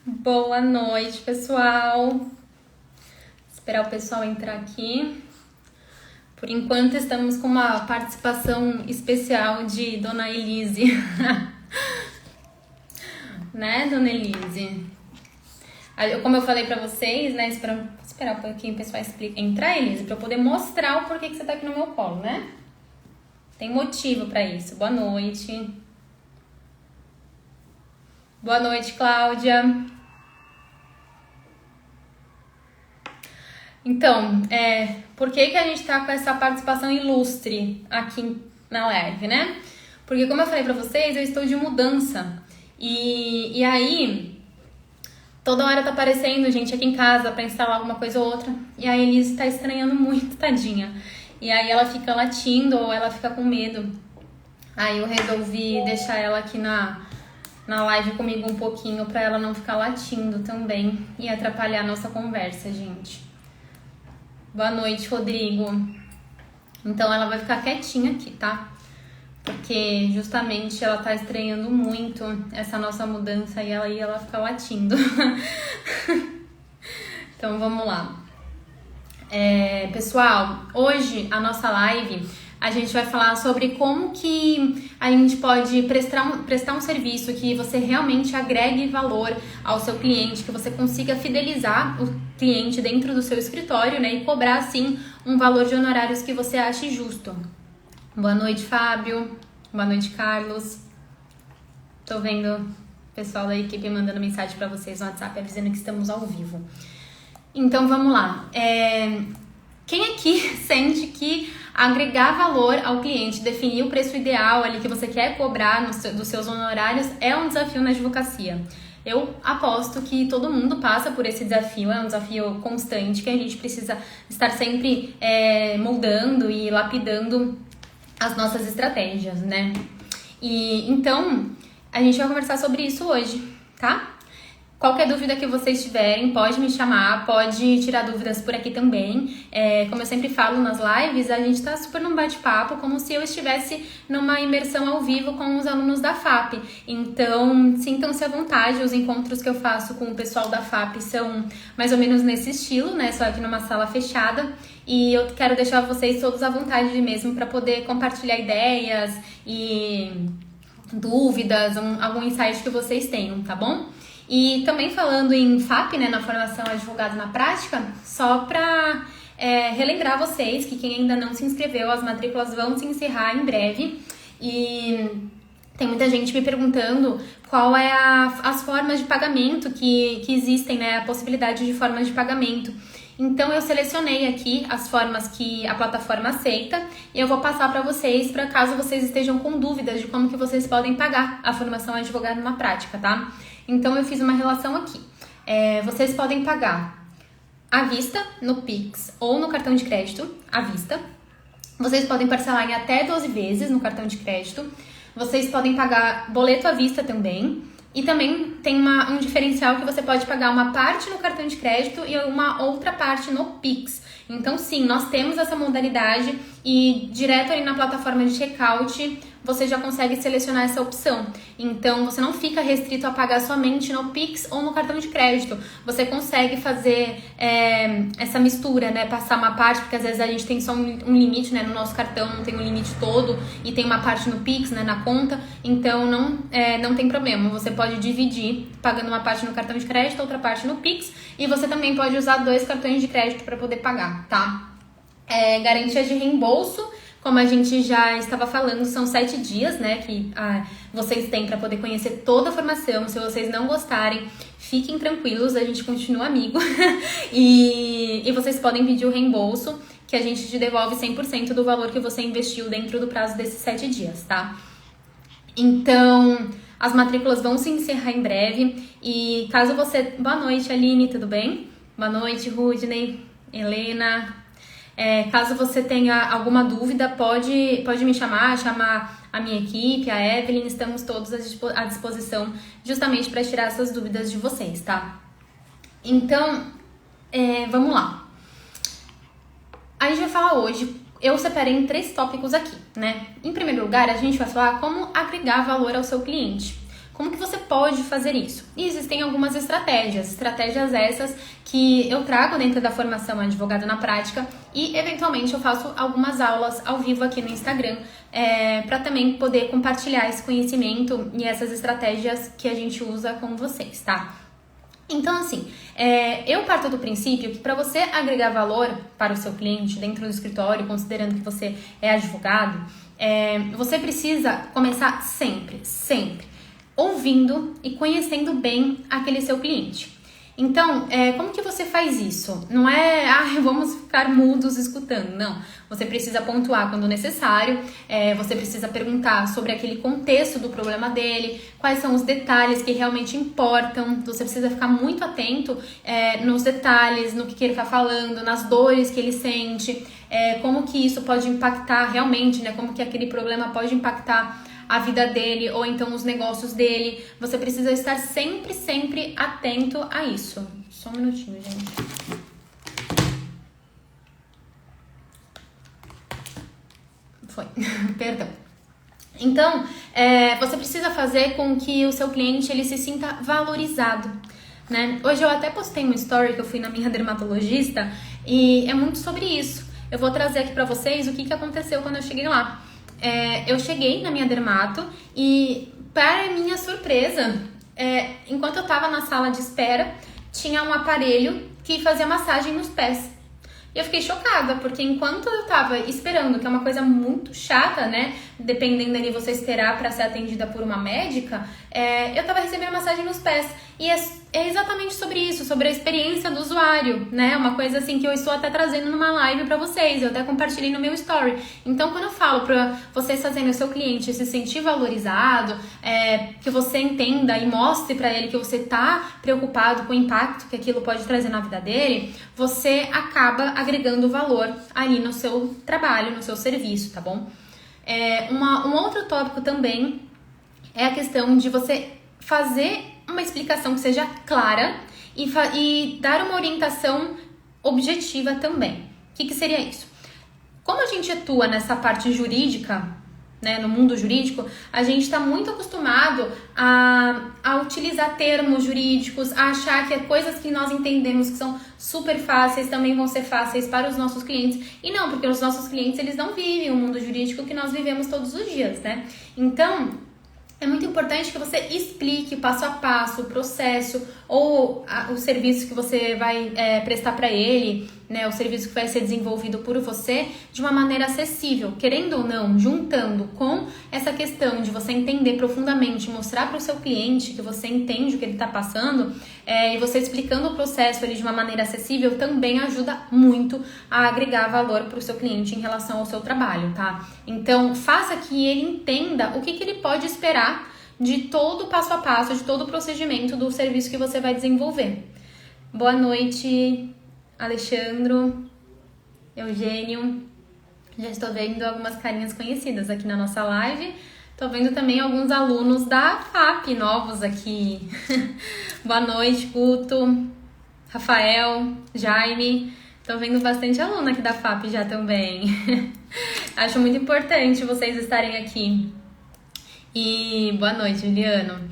Boa noite, pessoal. Esperar o pessoal entrar aqui. Por enquanto, estamos com uma participação especial de Dona Elise. Né, Dona Elise? Como eu falei pra vocês, né? Esperar um pouquinho o pessoal entrar, Elise, pra eu poder mostrar o porquê que você tá aqui no meu colo, né? Tem motivo pra isso. Boa noite. Boa noite, Cláudia. Então, por que a gente tá com essa participação ilustre aqui na live, né? Porque, como eu falei pra vocês, eu estou de mudança. E aí, toda hora tá aparecendo gente aqui em casa pra instalar alguma coisa ou outra. E a Elise tá estranhando muito, tadinha. E aí ela fica latindo ou ela fica com medo. Aí eu resolvi deixar ela aqui na live comigo um pouquinho pra ela não ficar latindo também e atrapalhar a nossa conversa, gente. Boa noite, Rodrigo. Então ela vai ficar quietinha aqui, tá? Porque justamente ela tá estranhando muito essa nossa mudança e ela fica latindo. Então vamos lá. Pessoal, hoje a nossa live a gente vai falar sobre como que a gente pode prestar um serviço que você realmente agregue valor ao seu cliente, que você consiga fidelizar o cliente dentro do seu escritório, né? E cobrar, assim, um valor de honorários que você ache justo. Boa noite, Fábio. Boa noite, Carlos. Tô vendo o pessoal da equipe mandando mensagem pra vocês no WhatsApp avisando que estamos ao vivo. Então, vamos lá. Quem aqui sente que agregar valor ao cliente, definir o preço ideal ali que você quer cobrar dos seus honorários é um desafio na advocacia? Eu aposto que todo mundo passa por esse desafio, é um desafio constante que a gente precisa estar sempre moldando e lapidando as nossas estratégias, né? E então, a gente vai conversar sobre isso hoje, tá? Qualquer dúvida que vocês tiverem, pode me chamar, pode tirar dúvidas por aqui também. Como eu sempre falo nas lives, a gente tá super num bate-papo, como se eu estivesse numa imersão ao vivo com os alunos da FAP. Então, sintam-se à vontade, os encontros que eu faço com o pessoal da FAP são mais ou menos nesse estilo, né? Só aqui numa sala fechada. E eu quero deixar vocês todos à vontade mesmo para poder compartilhar ideias e dúvidas, algum insight que vocês tenham, tá bom? E também falando em FAP, né, na formação Advogado na Prática, só para relembrar vocês que quem ainda não se inscreveu, as matrículas vão se encerrar em breve. E tem muita gente me perguntando qual é as formas de pagamento que existem, né, a possibilidade de formas de pagamento. Então eu selecionei aqui as formas que a plataforma aceita e eu vou passar para vocês, para caso vocês estejam com dúvidas de como que vocês podem pagar a formação Advogado na Prática, tá? Então eu fiz uma relação aqui. Vocês podem pagar à vista, no Pix ou no cartão de crédito, à vista. Vocês podem parcelar em até 12 vezes no cartão de crédito. Vocês podem pagar boleto à vista também. E também tem um diferencial que você pode pagar uma parte no cartão de crédito e uma outra parte no Pix. Então, sim, nós temos essa modalidade e direto ali na plataforma de checkout você já consegue selecionar essa opção. Então, você não fica restrito a pagar somente no Pix ou no cartão de crédito. Você consegue fazer essa mistura, né? Passar uma parte, porque às vezes a gente tem só um limite, né? No nosso cartão não tem o limite todo e tem uma parte no Pix, né? Na conta. Então, não tem problema. Você pode dividir, pagando uma parte no cartão de crédito, outra parte no Pix. E você também pode usar 2 cartões de crédito para poder pagar, tá? Garantia de reembolso. Como a gente já estava falando, são 7 dias, né, que vocês têm para poder conhecer toda a formação. Se vocês não gostarem, fiquem tranquilos, a gente continua amigo. e vocês podem pedir o reembolso, que a gente te devolve 100% do valor que você investiu dentro do prazo desses 7 dias, tá? Então, as matrículas vão se encerrar em breve. E caso você... Boa noite, Aline, tudo bem? Boa noite, Rudney, Helena... caso você tenha alguma dúvida, pode me chamar a minha equipe, a Evelyn, estamos todos à disposição justamente para tirar essas dúvidas de vocês, tá? Então, vamos lá. A gente vai falar hoje, eu separei em 3 tópicos aqui, né? Em primeiro lugar, a gente vai falar como agregar valor ao seu cliente. Como que você pode fazer isso? E existem algumas estratégias essas que eu trago dentro da formação Advogado na Prática e eventualmente eu faço algumas aulas ao vivo aqui no Instagram para também poder compartilhar esse conhecimento e essas estratégias que a gente usa com vocês, tá? Então, assim, eu parto do princípio que para você agregar valor para o seu cliente dentro do escritório, considerando que você é advogado, você precisa começar sempre ouvindo e conhecendo bem aquele seu cliente. Então, como que você faz isso? Não é, vamos ficar mudos escutando, não. Você precisa pontuar quando necessário, você precisa perguntar sobre aquele contexto do problema dele, quais são os detalhes que realmente importam, você precisa ficar muito atento nos detalhes, no que ele está falando, nas dores que ele sente, como que isso pode impactar realmente, né? Como que aquele problema pode impactar a vida dele ou então os negócios dele. Você precisa estar sempre atento a isso. Só um minutinho, gente. Foi, perdão. Então, você precisa fazer com que o seu cliente ele se sinta valorizado, né? Hoje eu até postei uma story que eu fui na minha dermatologista e é muito sobre isso. Eu vou trazer aqui pra vocês o que aconteceu quando eu cheguei lá. Eu cheguei na minha dermato e, para minha surpresa, enquanto eu tava na sala de espera, tinha um aparelho que fazia massagem nos pés. E eu fiquei chocada, porque enquanto eu tava esperando, que é uma coisa muito chata, né? Dependendo ali você esperar pra ser atendida por uma médica, eu tava recebendo massagem nos pés. E é exatamente sobre isso, sobre a experiência do usuário, né? Uma coisa assim que eu estou até trazendo numa live pra vocês, eu até compartilhei no meu story. Então, quando eu falo pra vocês fazerem o seu cliente se sentir valorizado, que você entenda e mostre pra ele que você tá preocupado com o impacto que aquilo pode trazer na vida dele, você acaba agregando valor ali no seu trabalho, no seu serviço, tá bom? Um outro tópico também é a questão de você fazer uma explicação que seja clara e dar uma orientação objetiva também. O que seria isso? Como a gente atua nessa parte jurídica, né, no mundo jurídico, a gente está muito acostumado a utilizar termos jurídicos, a achar que coisas que nós entendemos que são super fáceis também vão ser fáceis para os nossos clientes. E não, porque os nossos clientes eles não vivem o mundo jurídico que nós vivemos todos os dias, né? Então, é muito importante que você explique passo a passo o processo ou o serviço que você vai prestar para ele, né, o serviço que vai ser desenvolvido por você de uma maneira acessível, querendo ou não, juntando com essa questão de você entender profundamente, mostrar para o seu cliente que você entende o que ele está passando e você explicando o processo ali de uma maneira acessível também ajuda muito a agregar valor para o seu cliente em relação ao seu trabalho, tá? Então, faça que ele entenda o que ele pode esperar de todo o passo a passo, de todo o procedimento do serviço que você vai desenvolver. Boa noite, Alexandro, Eugênio. Já estou vendo algumas carinhas conhecidas aqui na nossa live. Estou vendo também alguns alunos da FAP novos aqui. Boa noite, Guto, Rafael, Jaime. Estou vendo bastante aluno aqui da FAP já também. Acho muito importante vocês estarem aqui. E boa noite, Juliano.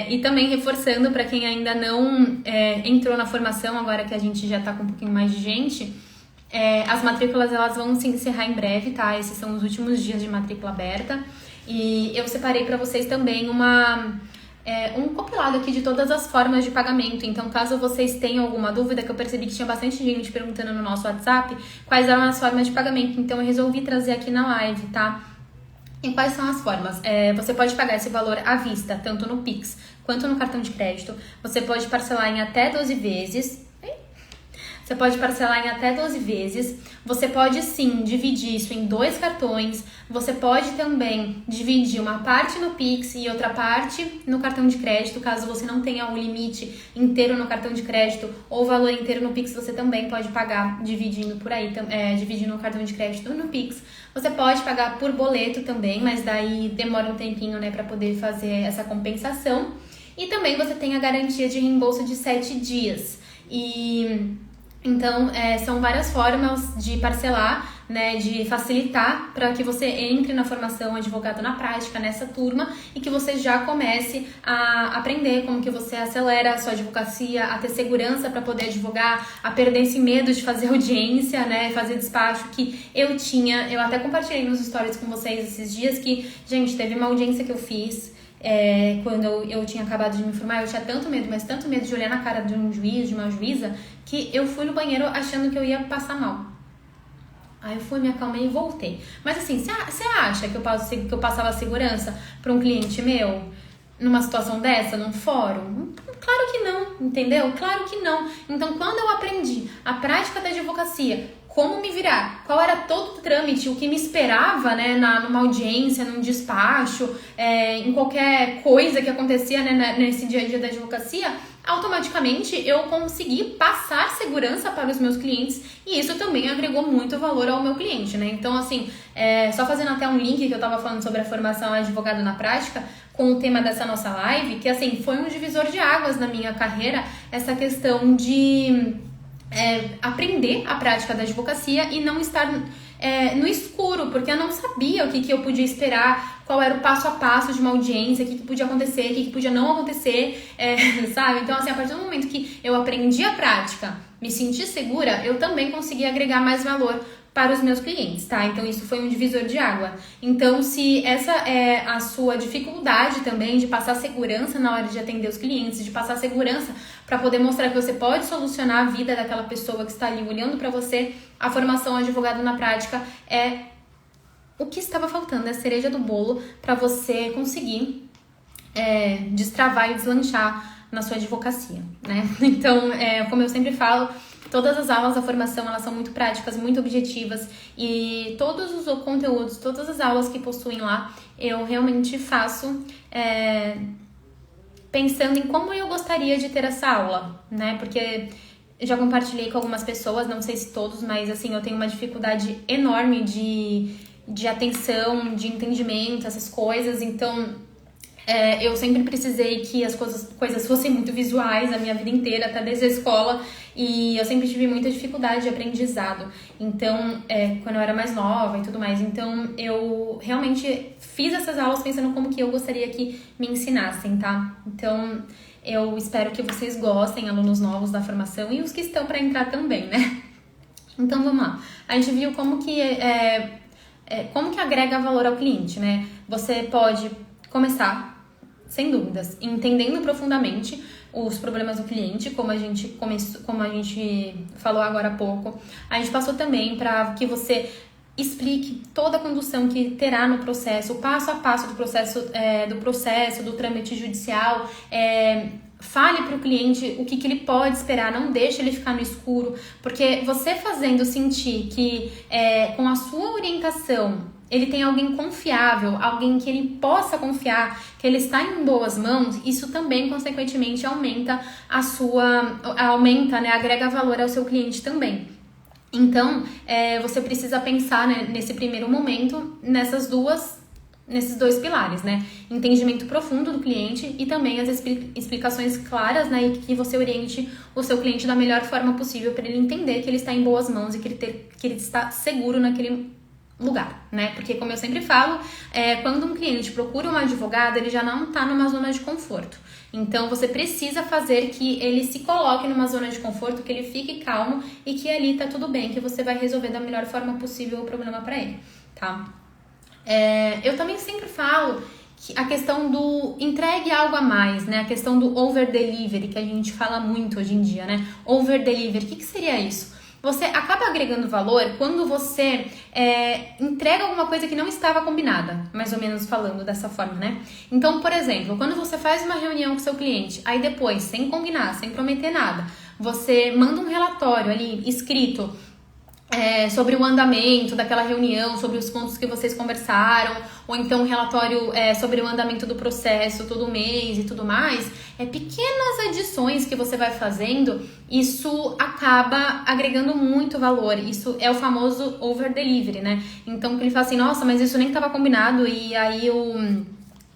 E também reforçando para quem ainda não entrou na formação, agora que a gente já está com um pouquinho mais de gente, as matrículas elas vão se encerrar em breve, tá? Esses são os últimos dias de matrícula aberta. E eu separei para vocês também um compilado aqui de todas as formas de pagamento. Então, caso vocês tenham alguma dúvida, que eu percebi que tinha bastante gente perguntando no nosso WhatsApp quais eram as formas de pagamento, então eu resolvi trazer aqui na live, tá? E quais são as formas? Você pode pagar esse valor à vista, tanto no Pix quanto no cartão de crédito. Você pode parcelar em até 12 vezes. Você pode parcelar em até 12 vezes. Você pode sim dividir isso em 2 cartões. Você pode também dividir uma parte no Pix e outra parte no cartão de crédito. Caso você não tenha o limite inteiro no cartão de crédito ou o valor inteiro no Pix, você também pode pagar dividindo por aí, dividindo o cartão de crédito no Pix. Você pode pagar por boleto também, mas daí demora um tempinho, né, para poder fazer essa compensação. E também você tem a garantia de reembolso de 7 dias. E Então, são várias formas de parcelar, né, de facilitar para que você entre na formação Advogado na Prática, nessa turma, e que você já comece a aprender como que você acelera a sua advocacia, a ter segurança para poder advogar, a perder esse medo de fazer audiência, né, fazer despacho que eu tinha. Eu até compartilhei nos stories com vocês esses dias que, gente, teve uma audiência que eu fiz quando eu tinha acabado de me formar. Eu tinha tanto medo, mas tanto medo de olhar na cara de um juiz, de uma juíza, que eu fui no banheiro achando que eu ia passar mal. Aí eu fui, me acalmei e voltei. Mas assim, você acha que eu passava segurança para um cliente meu numa situação dessa, num fórum? Claro que não, entendeu? Claro que não. Então, quando eu aprendi a prática da advocacia, como me virar, qual era todo o trâmite, o que me esperava, né, numa audiência, num despacho, em qualquer coisa que acontecia, né, nesse dia a dia da advocacia, automaticamente eu consegui passar segurança para os meus clientes, e isso também agregou muito valor ao meu cliente, né? Então, assim, só fazendo até um link que eu tava falando sobre a formação Advogado na Prática, com o tema dessa nossa live, que assim, foi um divisor de águas na minha carreira, essa questão de aprender a prática da advocacia e não estar no escuro, porque eu não sabia o que eu podia esperar, qual era o passo a passo de uma audiência, o que podia acontecer, o que podia não acontecer, sabe? Então, assim, a partir do momento que eu aprendi a prática, me senti segura, eu também consegui agregar mais valor para os meus clientes, tá? Então, isso foi um divisor de água. Então, se essa é a sua dificuldade também de passar segurança na hora de atender os clientes, de passar segurança para poder mostrar que você pode solucionar a vida daquela pessoa que está ali olhando para você, a formação Advogado na Prática é o que estava faltando, é a cereja do bolo para você conseguir destravar e deslanchar na sua advocacia, né? Então, como eu sempre falo, todas as aulas da formação, elas são muito práticas, muito objetivas, e todos os conteúdos, todas as aulas que possuem lá, eu realmente faço pensando em como eu gostaria de ter essa aula, né? Porque eu já compartilhei com algumas pessoas, não sei se todos, mas assim, eu tenho uma dificuldade enorme de atenção, de entendimento, essas coisas, então eu sempre precisei que as coisas fossem muito visuais a minha vida inteira, até desde a escola, e eu sempre tive muita dificuldade de aprendizado. Então, quando eu era mais nova e tudo mais, então eu realmente fiz essas aulas pensando como que eu gostaria que me ensinassem, tá? Então, eu espero que vocês gostem, alunos novos da formação e os que estão para entrar também, né? Então, vamos lá. A gente viu como que agrega valor ao cliente, né? Você pode começar, sem dúvidas, entendendo profundamente os problemas do cliente, como a gente falou agora há pouco. A gente passou também para que você explique toda a condução que terá no processo, o passo a passo do processo, do trâmite judicial. Fale para o cliente o que ele pode esperar, não deixe ele ficar no escuro, porque você fazendo sentir que com a sua orientação ele tem alguém confiável, alguém que ele possa confiar, que ele está em boas mãos, isso também, consequentemente, aumenta, né, agrega valor ao seu cliente também. Então, você precisa pensar, né, nesse primeiro momento, nesses dois pilares, né? Entendimento profundo do cliente e também as explicações claras, né? E que você oriente o seu cliente da melhor forma possível para ele entender que ele está em boas mãos e que ele está seguro naquele lugar, né? Porque, como eu sempre falo, quando um cliente procura um advogado, ele já não está numa zona de conforto. Então, você precisa fazer que ele se coloque numa zona de conforto, que ele fique calmo e que ali tá tudo bem, que você vai resolver da melhor forma possível o problema para ele, tá? Eu também sempre falo que a questão do entregue algo a mais, né? A questão do over delivery, que a gente fala muito hoje em dia, né? Over delivery, o que seria isso? Você acaba agregando valor quando você entrega alguma coisa que não estava combinada, mais ou menos falando dessa forma, né? Então, por exemplo, quando você faz uma reunião com seu cliente, aí depois, sem combinar, sem prometer nada, você manda um relatório ali escrito sobre o andamento daquela reunião, sobre os pontos que vocês conversaram, ou então um relatório sobre o andamento do processo todo mês e tudo mais, pequenas adições que você vai fazendo, isso acaba agregando muito valor. Isso é o famoso over delivery, né? Então, que ele fala assim, nossa, mas isso nem estava combinado, e aí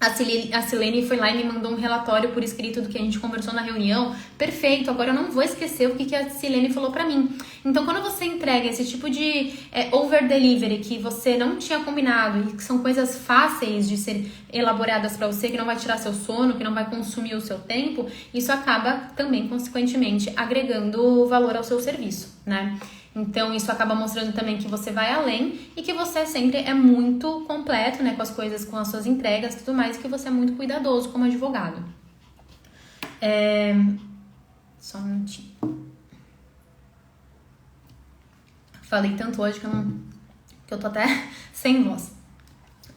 A Silene foi lá e me mandou um relatório por escrito do que a gente conversou na reunião. Perfeito, agora eu não vou esquecer o que a Silene falou pra mim. Então, quando você entrega esse tipo de over-delivery que você não tinha combinado e que são coisas fáceis de ser elaboradas pra você, que não vai tirar seu sono, que não vai consumir o seu tempo, isso acaba também, consequentemente, agregando valor ao seu serviço, né? Então, isso acaba mostrando também que você vai além e que você sempre é muito completo, né, com as coisas, com as suas entregas e tudo mais, e que você é muito cuidadoso como advogado. Só um minutinho. Falei tanto hoje que eu tô até sem voz.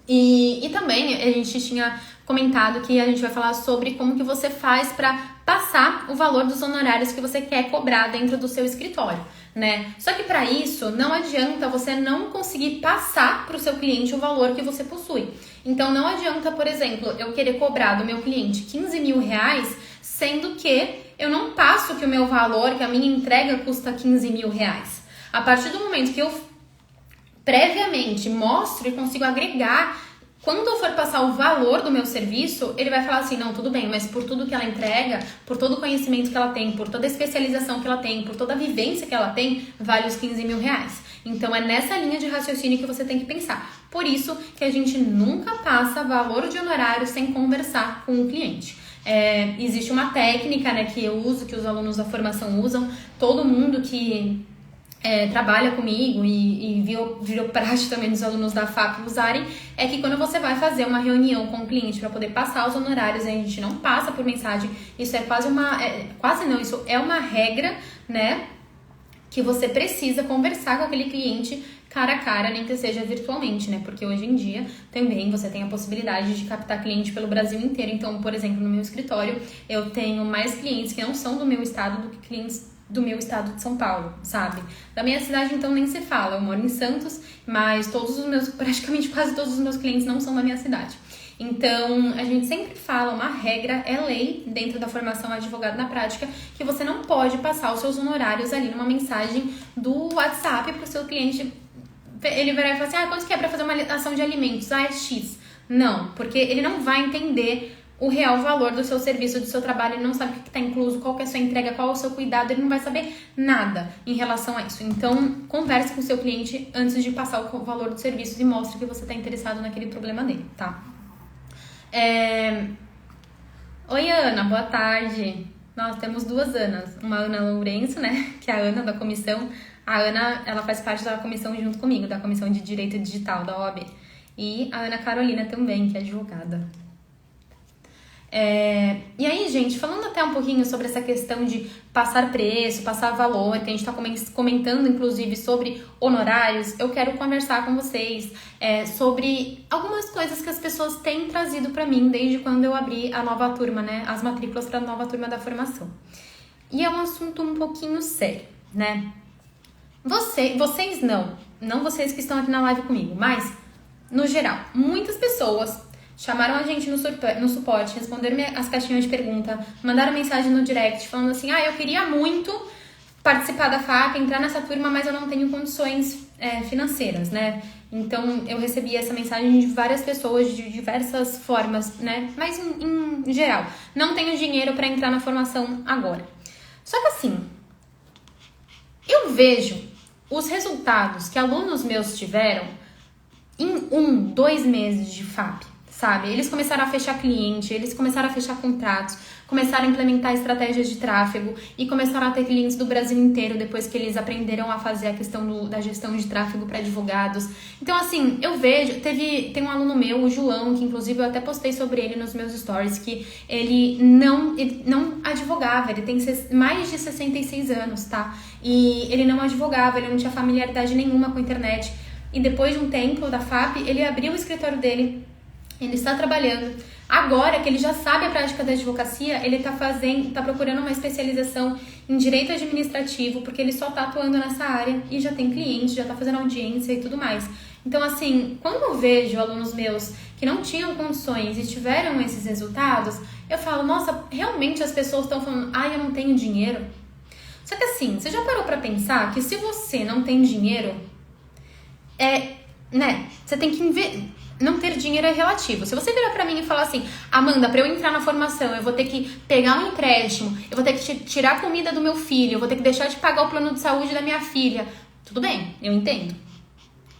E também a gente tinha comentado que a gente vai falar sobre como que você faz para passar o valor dos honorários que você quer cobrar dentro do seu escritório, né? Só que para isso não adianta você não conseguir passar para o seu cliente o valor que você possui. Então não adianta, por exemplo, eu querer cobrar do meu cliente 15 mil reais, sendo que eu não passo que o meu valor, que a minha entrega custa 15 mil reais. A partir do momento que eu previamente mostro e consigo agregar, quando eu for passar o valor do meu serviço, ele vai falar assim, não, tudo bem, mas por tudo que ela entrega, por todo o conhecimento que ela tem, por toda a especialização que ela tem, por toda a vivência que ela tem, vale os 15 mil reais. Então é nessa linha de raciocínio que você tem que pensar. Por isso que a gente nunca passa valor de honorário sem conversar com o cliente. Existe uma técnica, né, que eu uso, que os alunos da formação usam, todo mundo que trabalha comigo e virou praxe também dos alunos da FAP usarem, é que quando você vai fazer uma reunião com o cliente para poder passar os honorários, a gente não passa por mensagem, isso é isso é uma regra, né, que você precisa conversar com aquele cliente cara a cara, nem que seja virtualmente, né, porque hoje em dia também você tem a possibilidade de captar cliente pelo Brasil inteiro. Então, por exemplo, no meu escritório, eu tenho mais clientes que não são do meu estado do que clientes do meu estado de São Paulo, sabe? Da minha cidade, então, nem se fala. Eu moro em Santos, mas praticamente quase todos os meus clientes não são da minha cidade. Então, a gente sempre fala, uma regra, é lei dentro da formação advogado na prática, que você não pode passar os seus honorários ali numa mensagem do WhatsApp para o seu cliente. Ele vai falar assim, quanto que é para fazer uma ação de alimentos? É X. Não, porque ele não vai entender o real valor do seu serviço, do seu trabalho, ele não sabe o que está incluso, qual que é a sua entrega, qual é o seu cuidado, ele não vai saber nada em relação a isso. Então, converse com o seu cliente antes de passar o valor do serviço e mostre que você está interessado naquele problema dele, tá? Oi, Ana, boa tarde. Nós temos duas Anas, uma Ana Lourenço, né, que é a Ana da comissão. A Ana, ela faz parte da comissão junto comigo, da comissão de Direito Digital da OAB. E a Ana Carolina também, que é advogada. E aí, gente, falando até um pouquinho sobre essa questão de passar preço, passar valor, que a gente está comentando, inclusive, sobre honorários, eu quero conversar com vocês sobre algumas coisas que as pessoas têm trazido para mim desde quando eu abri a nova turma, né? As matrículas para a nova turma da formação. E é um assunto um pouquinho sério, né? Vocês não vocês que estão aqui na live comigo, mas, no geral, muitas pessoas chamaram a gente no suporte, responderam as caixinhas de pergunta, mandaram mensagem no direct falando assim, eu queria muito participar da FAP, entrar nessa turma, mas eu não tenho condições financeiras, né? Então, eu recebi essa mensagem de várias pessoas de diversas formas, né? Mas, em geral, não tenho dinheiro para entrar na formação agora. Só que assim, eu vejo os resultados que alunos meus tiveram em 2 meses de FAP. Sabe? Eles começaram a fechar cliente, eles começaram a fechar contratos, começaram a implementar estratégias de tráfego e começaram a ter clientes do Brasil inteiro depois que eles aprenderam a fazer a questão da gestão de tráfego para advogados. Então, assim, eu vejo, tem um aluno meu, o João, que inclusive eu até postei sobre ele nos meus stories, que ele não advogava, ele tem mais de 66 anos, tá? E ele não advogava, ele não tinha familiaridade nenhuma com a internet. E depois de um tempo da FAP, ele abriu o escritório dele. Ele está trabalhando. Agora que ele já sabe a prática da advocacia, ele está procurando uma especialização em direito administrativo, porque ele só está atuando nessa área e já tem cliente, já está fazendo audiência e tudo mais. Então, assim, quando eu vejo alunos meus que não tinham condições e tiveram esses resultados, eu falo, nossa, realmente as pessoas estão falando, eu não tenho dinheiro. Só que assim, você já parou para pensar que se você não tem dinheiro, você tem que não ter dinheiro é relativo. Se você virar pra mim e falar assim, Amanda, pra eu entrar na formação, eu vou ter que pegar um empréstimo, eu vou ter que tirar a comida do meu filho, eu vou ter que deixar de pagar o plano de saúde da minha filha. Tudo bem, eu entendo.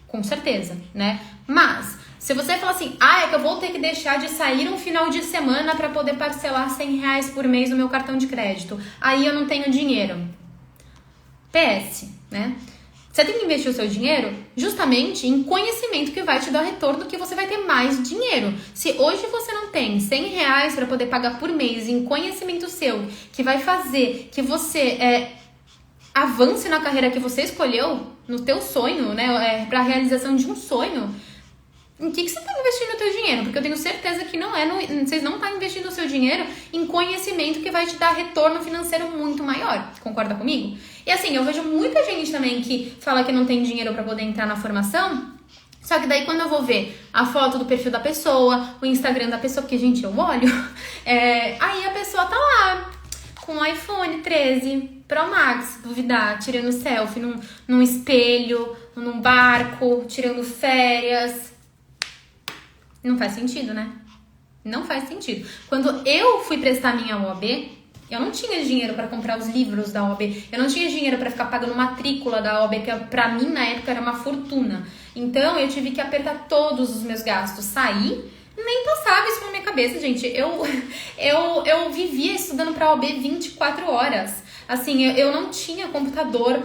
Com certeza, né? Mas, se você falar assim, é que eu vou ter que deixar de sair um final de semana pra poder parcelar R$100 por mês no meu cartão de crédito, aí eu não tenho dinheiro. PS, né? Você tem que investir o seu dinheiro justamente em conhecimento que vai te dar retorno, que você vai ter mais dinheiro. Se hoje você não tem R$100 para poder pagar por mês em conhecimento seu, que vai fazer que você avance na carreira que você escolheu, no teu sonho, né, para a realização de um sonho, em que você está investindo o teu dinheiro? Porque eu tenho certeza que vocês não estão investindo o seu dinheiro em conhecimento que vai te dar retorno financeiro muito maior. Concorda comigo? E assim, eu vejo muita gente também que fala que não tem dinheiro para poder entrar na formação, só que daí quando eu vou ver a foto do perfil da pessoa, o Instagram da pessoa, porque, gente, eu olho, aí a pessoa tá lá com um iPhone 13 Pro Max, duvidar, tirando selfie num espelho, num barco, tirando férias. Não faz sentido, né? Não faz sentido. Quando eu fui prestar minha OAB, eu não tinha dinheiro para comprar os livros da OAB. Eu não tinha dinheiro para ficar pagando matrícula da OAB, que pra mim na época era uma fortuna. Então eu tive que apertar todos os meus gastos. Saí, nem passava isso na minha cabeça, gente. Eu vivia estudando pra OAB 24 horas. Assim, eu não tinha um computador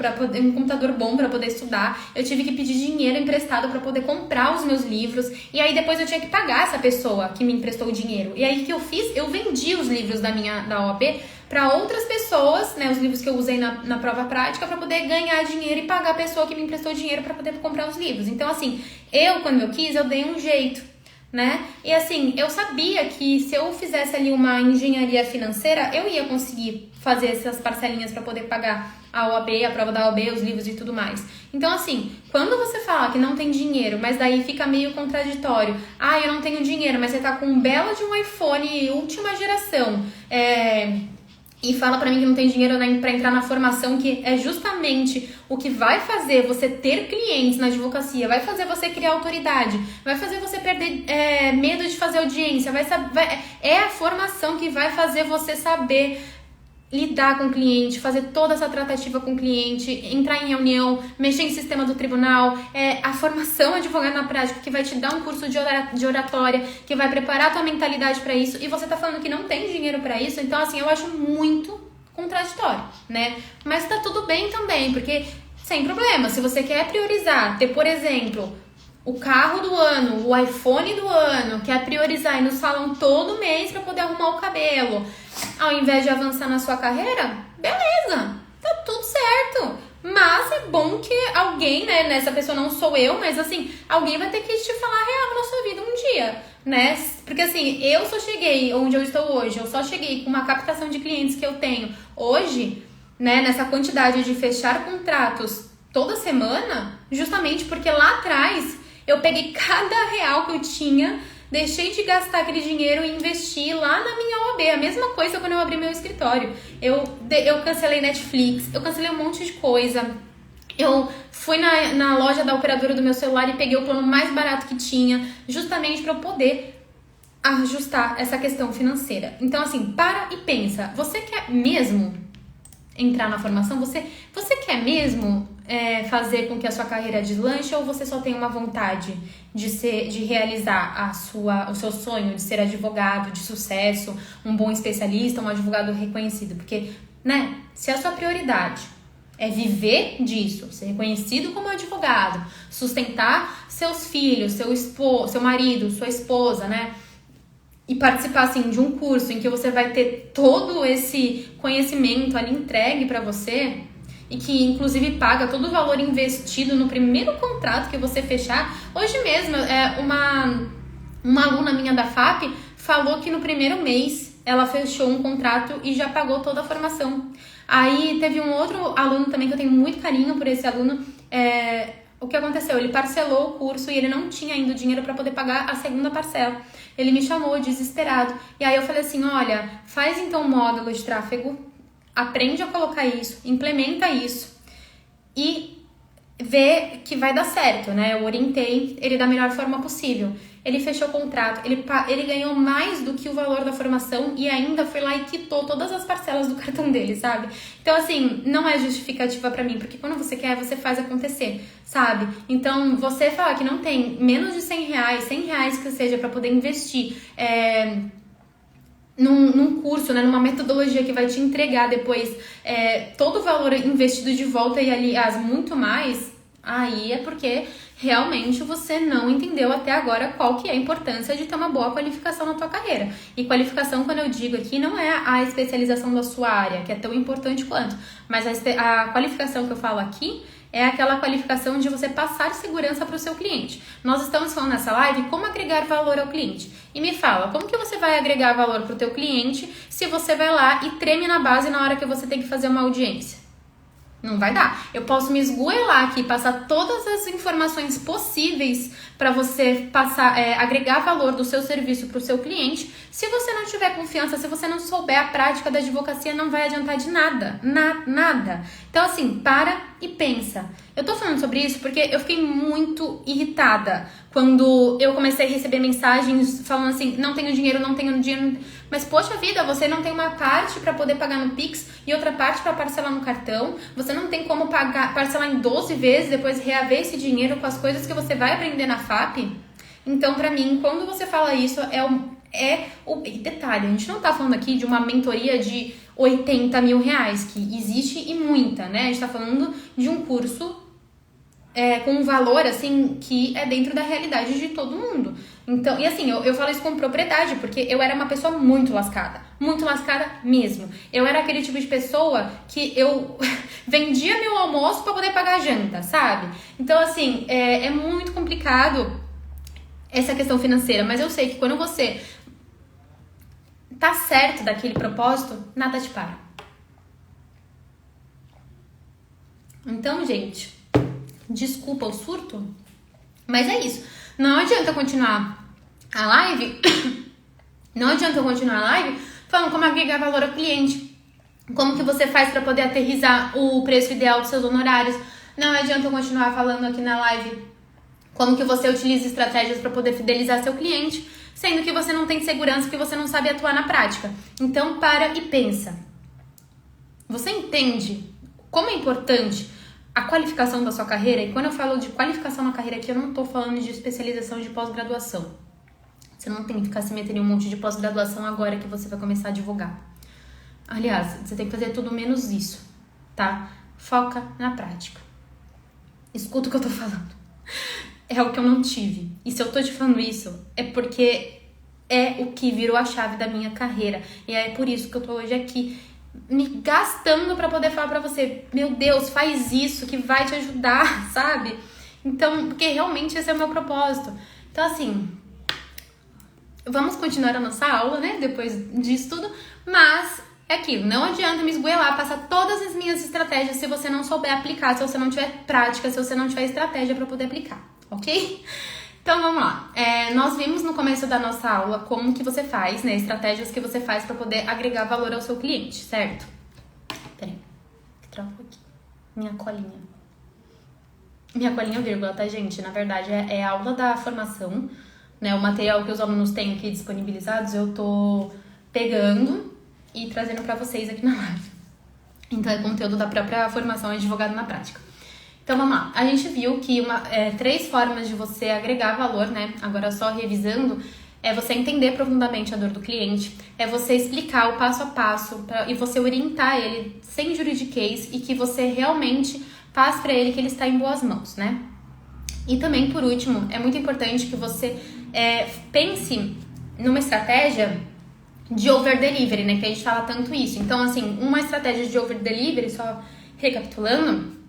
bom para poder estudar. Eu tive que pedir dinheiro emprestado para poder comprar os meus livros. E aí depois eu tinha que pagar essa pessoa que me emprestou o dinheiro. E aí o que eu fiz? Eu vendi os livros da OAB para outras pessoas, né? Os livros que eu usei na prova prática para poder ganhar dinheiro e pagar a pessoa que me emprestou dinheiro para poder comprar os livros. Então, assim, quando eu quis, eu dei um jeito, né? E assim, eu sabia que se eu fizesse ali uma engenharia financeira, eu ia conseguir fazer essas parcelinhas para poder pagar a OAB, a prova da OAB, os livros e tudo mais. Então, assim, quando você fala que não tem dinheiro, mas daí fica meio contraditório. Eu não tenho dinheiro, mas você tá com um belo de um iPhone última geração, e fala pra mim que não tem dinheiro pra entrar na formação, que é justamente o que vai fazer você ter clientes na advocacia, vai fazer você criar autoridade, vai fazer você perder medo de fazer audiência, é a formação que vai fazer você saber lidar com o cliente, fazer toda essa tratativa com o cliente, entrar em reunião, mexer em sistema do tribunal, a formação advogado na prática que vai te dar um curso de oratória, que vai preparar a tua mentalidade para isso, e você tá falando que não tem dinheiro para isso, então assim, eu acho muito contraditório, né? Mas tá tudo bem também, porque sem problema, se você quer priorizar, ter, por exemplo, o carro do ano, o iPhone do ano, quer priorizar ir no salão todo mês para poder arrumar o cabelo, ao invés de avançar na sua carreira, beleza, tá tudo certo. Mas é bom que alguém, né, essa pessoa não sou eu, mas assim, alguém vai ter que te falar a real na sua vida um dia, né? Porque assim, eu só cheguei onde eu estou hoje, eu só cheguei com uma captação de clientes que eu tenho hoje, né, nessa quantidade de fechar contratos toda semana, justamente porque lá atrás eu peguei cada real que eu tinha, deixei de gastar aquele dinheiro e investi lá na minha OAB. A mesma coisa quando eu abri meu escritório. Eu cancelei Netflix, eu cancelei um monte de coisa. Eu fui na loja da operadora do meu celular e peguei o plano mais barato que tinha, justamente para eu poder ajustar essa questão financeira. Então, assim, para e pensa. Você quer mesmo entrar na formação? Você quer mesmo fazer com que a sua carreira deslanche, ou você só tem uma vontade de realizar o seu sonho de ser advogado de sucesso, um bom especialista, um advogado reconhecido? Porque, né, se a sua prioridade é viver disso, ser reconhecido como advogado, sustentar seus filhos, seu marido, sua esposa, né, e participar assim de um curso em que você vai ter todo esse conhecimento ali entregue para você, e que inclusive paga todo o valor investido no primeiro contrato que você fechar. Hoje mesmo, uma aluna minha da FAP falou que no primeiro mês ela fechou um contrato e já pagou toda a formação. Aí teve um outro aluno também, que eu tenho muito carinho por esse aluno. O que aconteceu? Ele parcelou o curso e ele não tinha ainda o dinheiro para poder pagar a segunda parcela. Ele me chamou desesperado. E aí eu falei assim, olha, faz então um módulo de tráfego, aprende a colocar isso, implementa isso e vê que vai dar certo, né? Eu orientei ele da melhor forma possível. ele fechou o contrato, ele ganhou mais do que o valor da formação e ainda foi lá e quitou todas as parcelas do cartão dele, sabe? Então, assim, não é justificativa pra mim, porque quando você quer, você faz acontecer, sabe? Então, você falar que não tem menos de R$100 que seja pra poder investir, num curso, né, numa metodologia que vai te entregar depois todo o valor investido de volta e, aliás, muito mais, aí é porque realmente você não entendeu até agora qual que é a importância de ter uma boa qualificação na tua carreira. E qualificação, quando eu digo aqui, não é a especialização da sua área, que é tão importante quanto, mas a qualificação que eu falo aqui é aquela qualificação de você passar segurança para o seu cliente. Nós estamos falando nessa live como agregar valor ao cliente. E me fala, como que você vai agregar valor para o teu cliente se você vai lá e treme na base na hora que você tem que fazer uma audiência? Não vai dar. Eu posso me esgoelar aqui, passar todas as informações possíveis para você agregar valor do seu serviço para o seu cliente. Se você não tiver confiança, se você não souber a prática da advocacia, não vai adiantar de nada. Nada. Então, assim, para e pensa. Eu tô falando sobre isso porque eu fiquei muito irritada quando eu comecei a receber mensagens falando assim, não tenho dinheiro. Mas, poxa vida, você não tem uma parte para poder pagar no Pix e outra parte para parcelar no cartão. Você não tem como parcelar em 12 vezes, depois reaver esse dinheiro com as coisas que você vai aprender na FAP. Então, pra mim, quando você fala isso, detalhe, a gente não tá falando aqui de uma mentoria de R$80 mil, que existe e muita, né? A gente tá falando de um curso com um valor, assim, que é dentro da realidade de todo mundo. Então, e assim, eu falo isso com propriedade, porque eu era uma pessoa muito lascada mesmo. Eu era aquele tipo de pessoa que eu vendia meu almoço pra poder pagar a janta, sabe? Então, assim, é muito complicado essa questão financeira, mas eu sei que quando você tá certo daquele propósito, nada te para. Então, gente, desculpa o surto, mas é isso. Não adianta continuar a live, falando como agregar valor ao cliente, como que você faz para poder aterrissar o preço ideal dos seus honorários. Não adianta eu continuar falando aqui na live como que você utiliza estratégias para poder fidelizar seu cliente, sendo que você não tem segurança, que você não sabe atuar na prática. Então, para e pensa. Você entende como é importante a qualificação da sua carreira? E quando eu falo de qualificação na carreira aqui, eu não estou falando de especialização de pós-graduação. Você não tem que ficar se metendo em um monte de pós-graduação agora que você vai começar a advogar. Aliás, você tem que fazer tudo menos isso, tá? Foca na prática. Escuta o que eu tô falando. É o que eu não tive. E se eu tô te falando isso, é porque é o que virou a chave da minha carreira. E é por isso que eu tô hoje aqui, me gastando pra poder falar pra você, meu Deus, faz isso que vai te ajudar, sabe? Então, porque realmente esse é o meu propósito. Então, assim, vamos continuar a nossa aula, né? Depois disso tudo, mas é aquilo, não adianta me esgoelar, passar todas as minhas estratégias se você não souber aplicar, se você não tiver prática, se você não tiver estratégia pra poder aplicar, ok? Então, vamos lá. Nós vimos no começo da nossa aula como que você faz, né? Estratégias que você faz para poder agregar valor ao seu cliente, certo? Peraí, que travou aqui. Minha colinha vírgula, tá, gente? Na verdade, é a aula da formação, né? O material que os alunos têm aqui disponibilizados, eu tô pegando e trazendo para vocês aqui na live. Então, é conteúdo da própria formação Advogado na Prática. Então, vamos lá. A gente viu que 3 formas de você agregar valor, né? Agora, só revisando, é você entender profundamente a dor do cliente, é você explicar o passo a passo e você orientar ele sem juridiquês e que você realmente passe para ele que ele está em boas mãos, né? E também, por último, é muito importante que você pense numa estratégia de over-delivery, né? Que a gente fala tanto isso. Então, assim, uma estratégia de over-delivery, só recapitulando,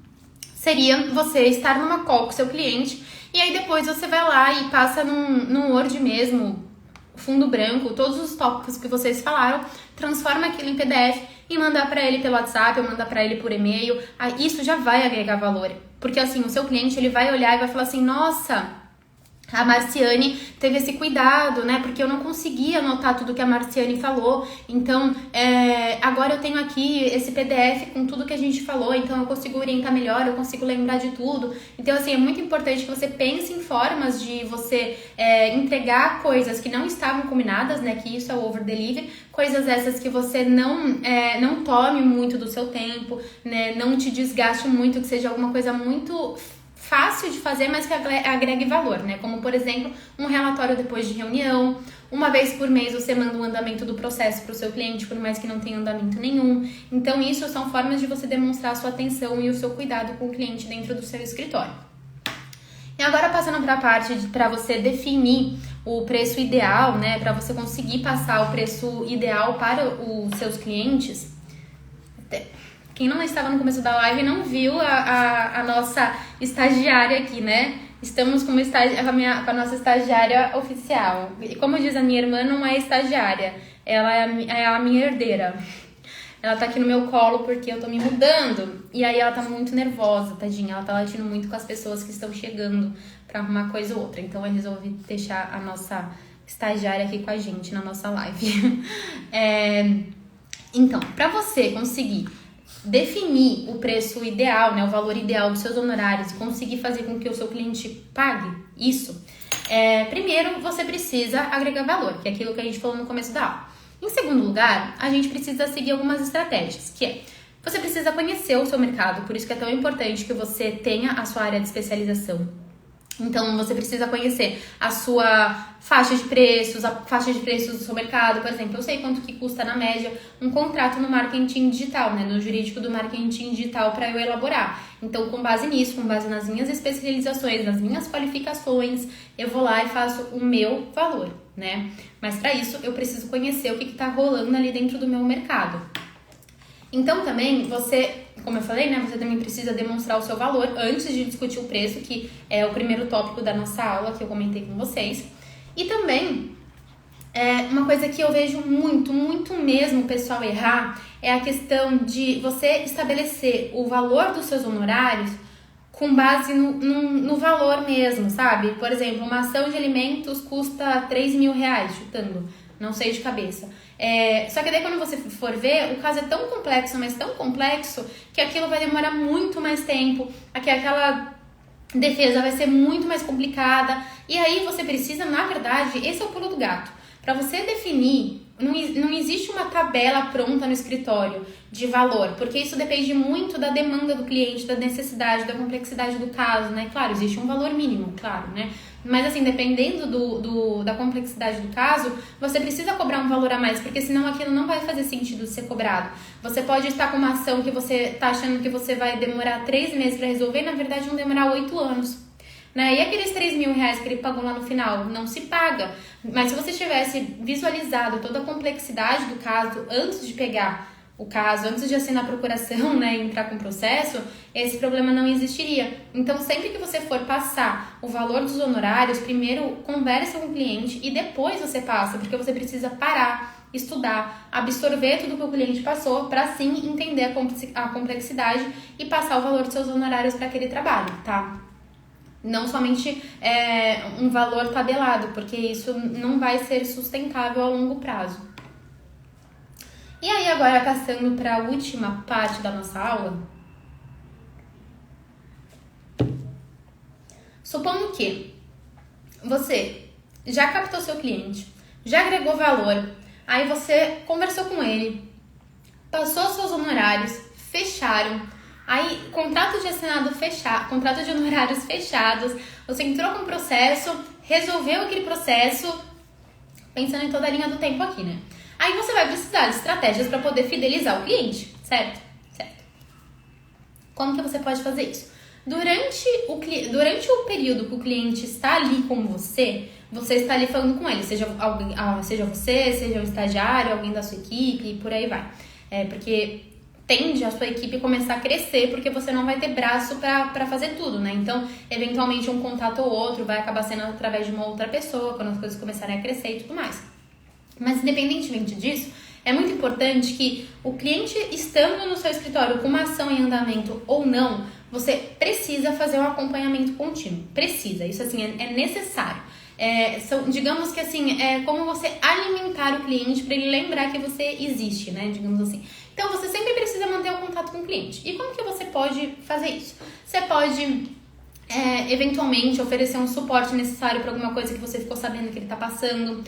seria você estar numa call com seu cliente e aí depois você vai lá e passa num Word mesmo, fundo branco, todos os tópicos que vocês falaram, transforma aquilo em PDF e mandar para ele pelo WhatsApp ou mandar para ele por e-mail. Isso já vai agregar valor, porque assim, o seu cliente ele vai olhar e vai falar assim, nossa, A Marciane teve esse cuidado, né? Porque eu não conseguia anotar tudo que a Marciane falou. Então, agora eu tenho aqui esse PDF com tudo que a gente falou. Então, eu consigo orientar melhor, eu consigo lembrar de tudo. Então, assim, é muito importante que você pense em formas de você entregar coisas que não estavam combinadas, né? Que isso é o over-delivery. Coisas essas que você não tome muito do seu tempo, né? Não te desgaste muito, que seja alguma coisa muito fácil de fazer, mas que agregue valor, né? Como, por exemplo, um relatório depois de reunião. Uma vez por mês você manda o andamento do processo para o seu cliente, por mais que não tenha andamento nenhum. Então, isso são formas de você demonstrar a sua atenção e o seu cuidado com o cliente dentro do seu escritório. E agora, passando para a parte para você definir o preço ideal, né? Para você conseguir passar o preço ideal para os seus clientes. Quem não estava no começo da live não viu a nossa estagiária aqui, né? Estamos com a nossa estagiária oficial. E como diz a minha irmã, não é estagiária, ela é a minha herdeira. Ela tá aqui no meu colo porque eu tô me mudando. E aí ela tá muito nervosa, tadinha. Ela tá latindo muito com as pessoas que estão chegando pra arrumar coisa ou outra. Então eu resolvi deixar a nossa estagiária aqui com a gente na nossa live. Então, pra você conseguir definir o preço ideal, né, o valor ideal dos seus honorários e conseguir fazer com que o seu cliente pague isso, primeiro você precisa agregar valor, que é aquilo que a gente falou no começo da aula. Em segundo lugar, a gente precisa seguir algumas estratégias, que você precisa conhecer o seu mercado, por isso que é tão importante que você tenha a sua área de especialização. Então, você precisa conhecer a sua faixa de preços, a faixa de preços do seu mercado. Por exemplo, eu sei quanto que custa, na média, um contrato no marketing digital, né? No jurídico do marketing digital para eu elaborar. Então, com base nisso, com base nas minhas especializações, nas minhas qualificações, eu vou lá e faço o meu valor, né? Mas para isso, eu preciso conhecer o que está rolando ali dentro do meu mercado. Então, também, como eu falei, né, você também precisa demonstrar o seu valor antes de discutir o preço, que é o primeiro tópico da nossa aula que eu comentei com vocês. E também, uma coisa que eu vejo muito mesmo o pessoal errar é a questão de você estabelecer o valor dos seus honorários com base no valor mesmo, sabe? Por exemplo, uma ação de alimentos custa R$3.000, chutando, não sei de cabeça. Só que daí quando você for ver, o caso é tão complexo, mas tão complexo, que aquilo vai demorar muito mais tempo, aquela defesa vai ser muito mais complicada, e aí você precisa, na verdade, esse é o pulo do gato. Para você definir, não existe uma tabela pronta no escritório de valor, porque isso depende muito da demanda do cliente, da necessidade, da complexidade do caso, né? Claro, existe um valor mínimo, claro, né? Mas assim, dependendo da complexidade do caso, você precisa cobrar um valor a mais, porque senão aquilo não vai fazer sentido ser cobrado. Você pode estar com uma ação que você está achando que você vai demorar 3 meses para resolver e na verdade vão demorar 8 anos. Né? E aqueles R$3.000 que ele pagou lá no final, não se paga. Mas se você tivesse visualizado toda a complexidade do caso antes de pegar o caso, antes de assinar a procuração, né, e entrar com o processo, esse problema não existiria. Então, sempre que você for passar o valor dos honorários, primeiro conversa com o cliente e depois você passa, porque você precisa parar, estudar, absorver tudo que o cliente passou para sim entender a complexidade e passar o valor dos seus honorários para aquele trabalho, tá? Não somente um valor tabelado, porque isso não vai ser sustentável a longo prazo. E aí, agora, passando para a última parte da nossa aula. Supondo que você já captou seu cliente, já agregou valor, aí você conversou com ele, passou seus honorários, fecharam, aí contrato de honorários fechados, você entrou com o processo, resolveu aquele processo, pensando em toda a linha do tempo aqui, né? Aí você vai precisar de estratégias para poder fidelizar o cliente, certo? Certo. Como que você pode fazer isso? Durante o período que o cliente está ali com você está ali falando com ele, seja você, seja o estagiário, alguém da sua equipe e por aí vai. Porque tende a sua equipe começar a crescer, porque você não vai ter braço para fazer tudo, né? Então, eventualmente, um contato ou outro vai acabar sendo através de uma outra pessoa, quando as coisas começarem a crescer e tudo mais. Mas, independentemente disso, é muito importante que o cliente, estando no seu escritório com uma ação em andamento ou não, você precisa fazer um acompanhamento contínuo. Precisa, isso assim, é necessário. Digamos que assim, é como você alimentar o cliente para ele lembrar que você existe, né? Digamos assim. Então, você sempre precisa manter o contato com o cliente. E como que você pode fazer isso? Você pode, eventualmente, oferecer um suporte necessário para alguma coisa que você ficou sabendo que ele está passando.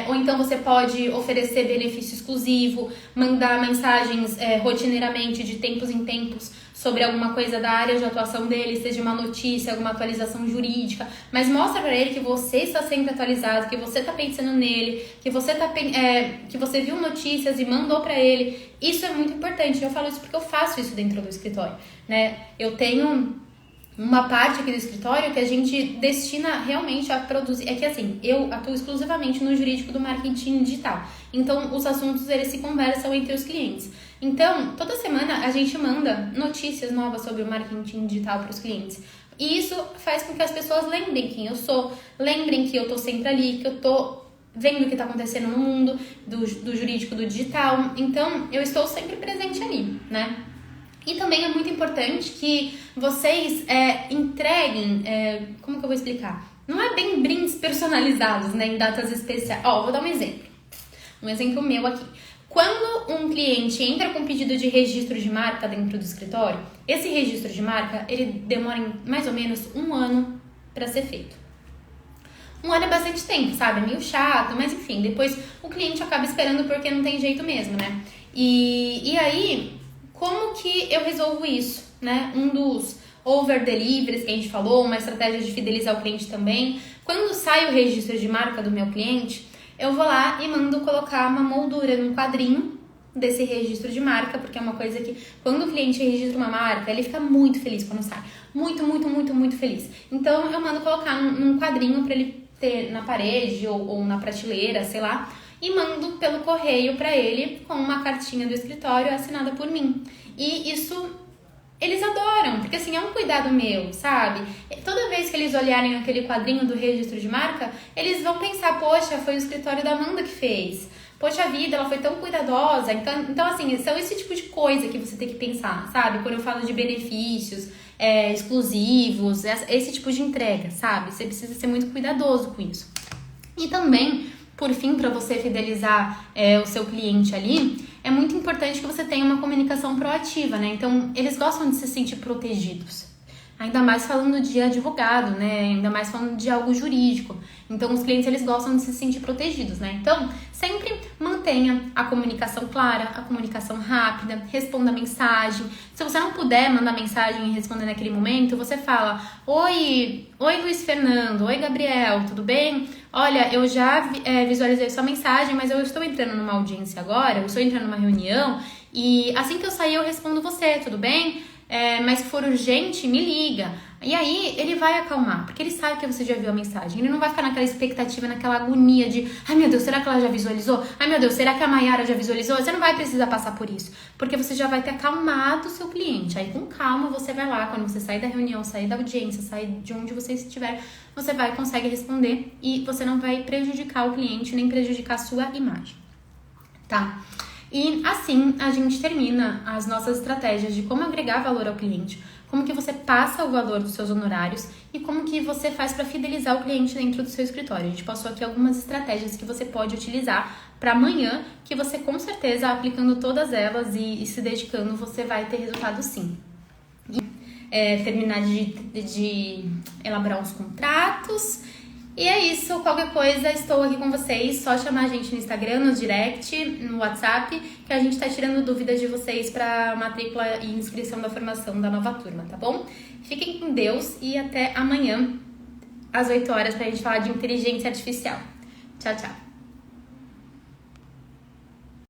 Ou então, você pode oferecer benefício exclusivo, mandar mensagens rotineiramente, de tempos em tempos, sobre alguma coisa da área de atuação dele, seja uma notícia, alguma atualização jurídica, mas mostra para ele que você está sempre atualizado, que você está pensando nele, que você viu notícias e mandou para ele. Isso é muito importante. Eu falo isso porque eu faço isso dentro do escritório, né? Eu tenho uma parte aqui do escritório que a gente destina realmente a produzir. É que assim, eu atuo exclusivamente no jurídico do marketing digital. Então, os assuntos, eles se conversam entre os clientes. Então, toda semana a gente manda notícias novas sobre o marketing digital para os clientes. E isso faz com que as pessoas lembrem quem eu sou, lembrem que eu tô sempre ali, que eu tô vendo o que tá acontecendo no mundo do jurídico, do digital. Então, eu estou sempre presente ali, né? E também é muito importante que vocês entreguem, como que eu vou explicar? Não é bem brindes personalizados, né, em datas especiais. Vou dar um exemplo. Um exemplo meu aqui. Quando um cliente entra com pedido de registro de marca dentro do escritório, esse registro de marca, ele demora mais ou menos 1 ano para ser feito. 1 ano é bastante tempo, sabe? É meio chato, mas enfim, depois o cliente acaba esperando porque não tem jeito mesmo, né? E aí, como que eu resolvo isso, né? Um dos over-deliveries que a gente falou, uma estratégia de fidelizar o cliente também. Quando sai o registro de marca do meu cliente, eu vou lá e mando colocar uma moldura num quadrinho desse registro de marca, porque é uma coisa que, quando o cliente registra uma marca, ele fica muito feliz quando sai. Muito, muito, muito, muito feliz. Então, eu mando colocar num quadrinho para ele ter na parede ou na prateleira, sei lá, e mando pelo correio para ele com uma cartinha do escritório assinada por mim. E isso eles adoram, porque assim, é um cuidado meu, sabe? Toda vez que eles olharem aquele quadrinho do registro de marca, eles vão pensar, poxa, foi o escritório da Amanda que fez. Poxa vida, ela foi tão cuidadosa. Então assim, são esse tipo de coisa que você tem que pensar, sabe? Quando eu falo de benefícios exclusivos, esse tipo de entrega, sabe? Você precisa ser muito cuidadoso com isso. E também, por fim, para você fidelizar o seu cliente ali, é muito importante que você tenha uma comunicação proativa, né? Então, eles gostam de se sentir protegidos. Ainda mais falando de advogado, né? Ainda mais falando de algo jurídico. Então, os clientes, eles gostam de se sentir protegidos, né? Então, sempre mantenha a comunicação clara, a comunicação rápida, responda a mensagem. Se você não puder mandar mensagem e responder naquele momento, você fala: Oi Luiz Fernando, oi Gabriel, tudo bem? Olha, eu já visualizei sua mensagem, mas eu estou entrando numa audiência agora, eu estou entrando numa reunião, e assim que eu sair eu respondo você, tudo bem? Mas se for urgente, me liga. E aí ele vai acalmar, porque ele sabe que você já viu a mensagem. Ele não vai ficar naquela expectativa, naquela agonia de: ai meu Deus, será que ela já visualizou? Ai meu Deus, será que a Mayara já visualizou? Você não vai precisar passar por isso, porque você já vai ter acalmado o seu cliente. Aí com calma você vai lá, quando você sair da reunião, sair da audiência, sair de onde você estiver, você consegue responder e você não vai prejudicar o cliente, nem prejudicar a sua imagem, tá? E assim a gente termina as nossas estratégias de como agregar valor ao cliente, como que você passa o valor dos seus honorários e como que você faz para fidelizar o cliente dentro do seu escritório. A gente passou aqui algumas estratégias que você pode utilizar para amanhã, que você com certeza, aplicando todas elas e se dedicando, você vai ter resultado sim. Terminar de elaborar uns contratos. E é isso, qualquer coisa, estou aqui com vocês, só chamar a gente no Instagram, no direct, no WhatsApp, que a gente tá tirando dúvidas de vocês para matrícula e inscrição da formação da nova turma, tá bom? Fiquem com Deus e até amanhã, às 8 horas, pra gente falar de inteligência artificial. Tchau, tchau!